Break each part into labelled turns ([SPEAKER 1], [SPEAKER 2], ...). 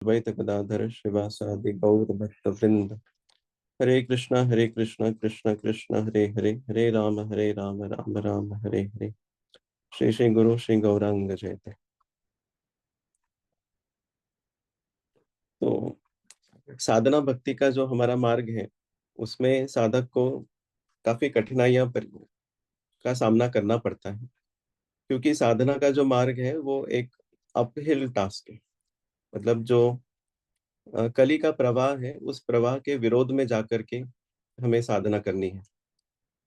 [SPEAKER 1] द्वैत गदाधर श्रीवासादि गौर भक्त वृंद। हरे कृष्णा कृष्ण कृष्ण हरे हरे, हरे राम राम राम हरे हरे। श्री श्री गुरु श्री गौरांग जयते। तो साधना भक्ति का जो हमारा मार्ग है, उसमें साधक को काफी कठिनाइयां का सामना करना पड़ता है, क्योंकि साधना का जो मार्ग है वो एक अपहिल टास्क है। मतलब जो कली का प्रवाह है, उस प्रवाह के विरोध में जाकर के हमें साधना करनी है।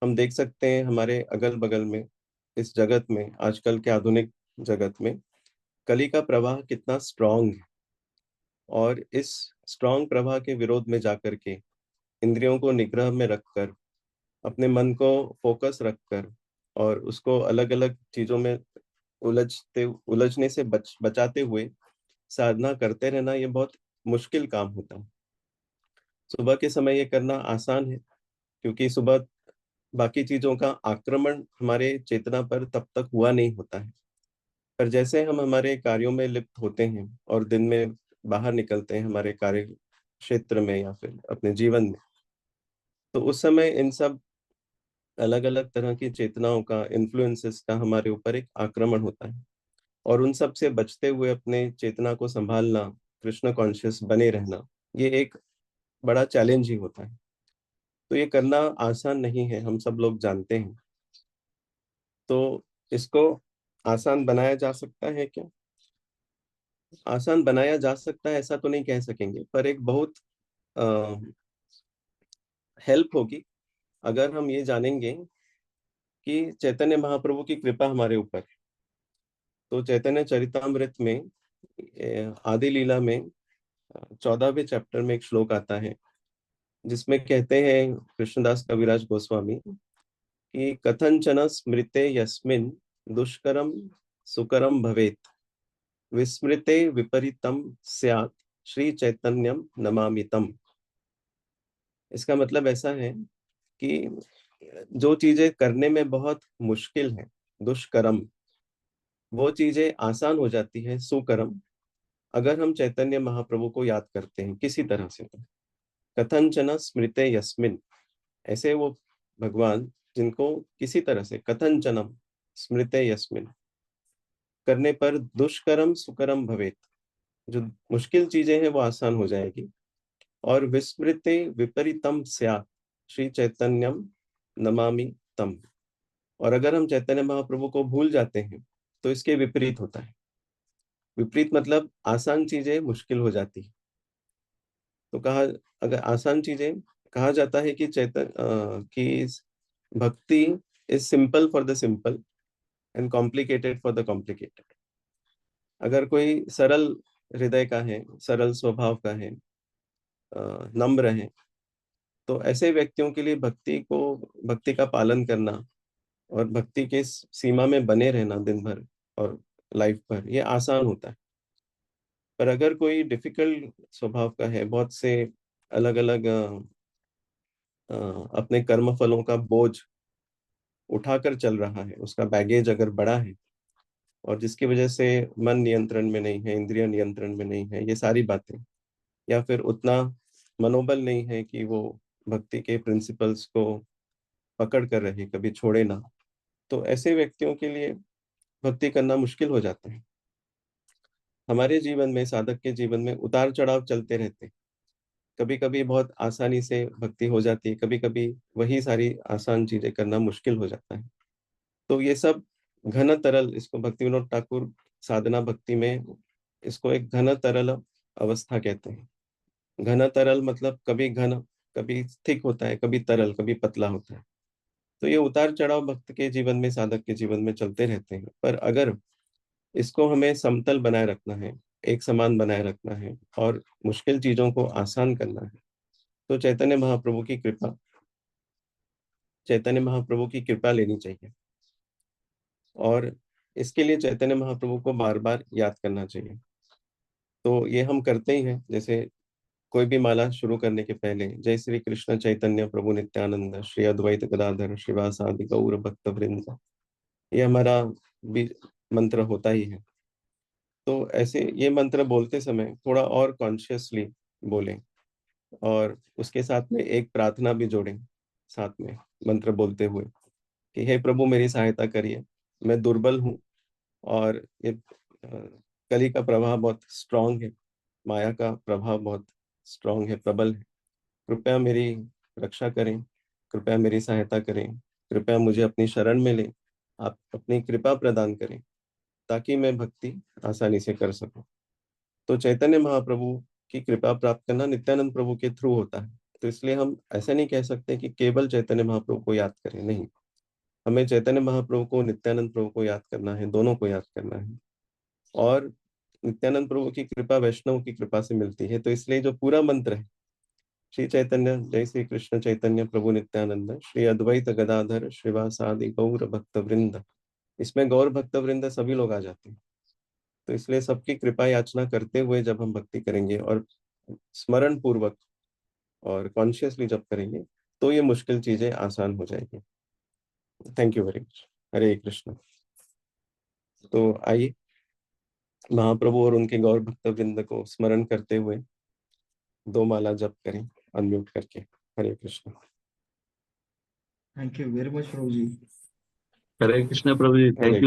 [SPEAKER 1] हम देख सकते हैं हमारे अगल बगल में, इस जगत में, आजकल के आधुनिक जगत में कली का प्रवाह कितना स्ट्रांग है। और इस स्ट्रांग प्रवाह के विरोध में जाकर के इंद्रियों को निग्रह में रखकर, अपने मन को फोकस रखकर और उसको अलग अलग चीजों में उलझने से बचाते हुए साधना करते रहना, ये बहुत मुश्किल काम होता है। सुबह के समय ये करना आसान है, क्योंकि सुबह बाकी चीजों का आक्रमण हमारे चेतना पर तब तक हुआ नहीं होता है। पर जैसे हम हमारे कार्यों में लिप्त होते हैं और दिन में बाहर निकलते हैं हमारे कार्य क्षेत्र में या फिर अपने जीवन में, तो उस समय इन सब अलग अलग तरह की चेतनाओं का, इन्फ्लुएंसेस का हमारे ऊपर एक आक्रमण होता है। और उन सब से बचते हुए अपने चेतना को संभालना, कृष्ण कॉन्शियस बने रहना, ये एक बड़ा चैलेंज ही होता है। तो ये करना आसान नहीं है, हम सब लोग जानते हैं। तो इसको आसान बनाया जा सकता है क्या? आसान बनाया जा सकता है ऐसा तो नहीं कह सकेंगे, पर एक बहुत हेल्प होगी अगर हम ये जानेंगे कि चैतन्य महाप्रभु की कृपा हमारे ऊपर है। तो चैतन्य चरितामृत में आदि लीला में 14वें चैप्टर में एक श्लोक आता है, जिसमें कहते हैं कृष्णदास कविराज गोस्वामी कि कथंचन स्मृते यस्मिन् दुष्करम सुकरम भवेत, विस्मृते विपरीतम स्यात्, श्री चैतन्यम नमामितम। इसका मतलब ऐसा है कि जो चीजें करने में बहुत मुश्किल है, दुष्कर्म, वो चीजें आसान हो जाती है, सुकर्म, अगर हम चैतन्य महाप्रभु को याद करते हैं किसी तरह से। तो कथंचन स्मृते यस्मिन, ऐसे वो भगवान जिनको किसी तरह से कथंचनम स्मृते यस्मिन करने पर दुष्कर्म सुकर्म भवेत, जो मुश्किल चीजें हैं वो आसान हो जाएगी। और विस्मृते विपरीतम स्यात्, श्री चैतन्यम नमामि तम। और अगर हम चैतन्य महाप्रभु को भूल जाते हैं तो इसके विपरीत होता है। विपरीत मतलब आसान चीजें मुश्किल हो जाती है। तो कहा, अगर आसान चीजें, कहा जाता है कि कि भक्ति is simple for the simple and complicated for the complicated. अगर कोई सरल हृदय का है, सरल स्वभाव का है, नम्र है, तो ऐसे व्यक्तियों के लिए भक्ति का पालन करना और भक्ति के सीमा में बने रहना दिन भर और लाइफ भर, ये आसान होता है। पर अगर कोई डिफिकल्ट स्वभाव का है, बहुत से अलग अलग अपने कर्म फलों का बोझ उठाकर चल रहा है, उसका बैगेज अगर बड़ा है, और जिसकी वजह से मन नियंत्रण में नहीं है, इंद्रिय नियंत्रण में नहीं है, ये सारी बातें, या फिर उतना मनोबल नहीं है कि वो भक्ति के प्रिंसिपल्स को पकड़ कर रहे, कभी छोड़े ना, तो ऐसे व्यक्तियों के लिए भक्ति करना मुश्किल हो जाता है। हमारे जीवन में, साधक के जीवन में उतार चढ़ाव चलते रहते हैं। कभी कभी बहुत आसानी से भक्ति हो जाती है, कभी कभी वही सारी आसान चीजें करना मुश्किल हो जाता है। तो ये सब घन तरल, इसको भक्ति विनोद ठाकुर साधना भक्ति में इसको एक घन तरल अवस्था कहते हैं। घन तरल मतलब कभी घन, कभी थिक होता है, कभी तरल, कभी पतला होता है। तो ये उतार चढ़ाव भक्त के जीवन में, साधक के जीवन में चलते रहते हैं। पर अगर इसको हमें समतल बनाए रखना है, एक समान बनाए रखना है और मुश्किल चीजों को आसान करना है, तो चैतन्य महाप्रभु की कृपा लेनी चाहिए। और इसके लिए चैतन्य महाप्रभु को बार बार याद करना चाहिए। तो ये हम करते ही हैं। जैसे कोई भी माला शुरू करने के पहले जय श्री कृष्ण चैतन्य प्रभु नित्यानंद श्री अद्वैत गदाधर श्रीवासादि गौर भक्त वृंद, ये हमारा भी मंत्र होता ही है। तो ऐसे ये मंत्र बोलते समय थोड़ा और कॉन्शियसली बोलें, और उसके साथ में एक प्रार्थना भी जोड़ें साथ में, मंत्र बोलते हुए, कि हे प्रभु मेरी सहायता करिए, मैं दुर्बल हूँ, और ये कली का प्रभाव बहुत स्ट्रांग है, माया का प्रभाव बहुत स्ट्रांग है, प्रबल है। कृपया मेरी रक्षा करें, कृपया मेरी सहायता करें, कृपया मुझे अपनी शरण में लें, आप अपनी कृपा प्रदान करें, ताकि मैं भक्ति आसानी से कर सकूं। तो चैतन्य महाप्रभु की कृपा प्राप्त करना नित्यानंद प्रभु के थ्रू होता है। तो इसलिए हम ऐसा नहीं कह सकते कि केवल चैतन्य महाप्रभु को याद करें, नहीं, हमें चैतन्य महाप्रभु को, नित्यानंद प्रभु को याद करना है, दोनों को याद करना है। और नित्यानंद प्रभु की कृपा वैष्णव की कृपा से मिलती है। तो इसलिए जो पूरा मंत्र है, श्री चैतन्य जय श्री कृष्ण चैतन्य प्रभु नित्यानंद श्री अद्वैत गदाधर श्रीवासादि गौर भक्त वृंद, इसमें गौर भक्त वृंद सभी लोग आ जाते हैं। तो इसलिए सबकी कृपा याचना करते हुए जब हम भक्ति करेंगे और स्मरण पूर्वक और कॉन्शियसली जब करेंगे, तो ये मुश्किल चीजें आसान हो जाएगी। Thank you very much. Hare Krishna. तो आइए महाप्रभु और उनके गौर भक्त वृंद को स्मरण करते हुए दो माला जप करें अनम्यूट करके। Hare Krishna.
[SPEAKER 2] Thank you very much Prabhu ji.
[SPEAKER 3] Hare Krishna Prabhu ji,
[SPEAKER 1] Hare
[SPEAKER 3] thank you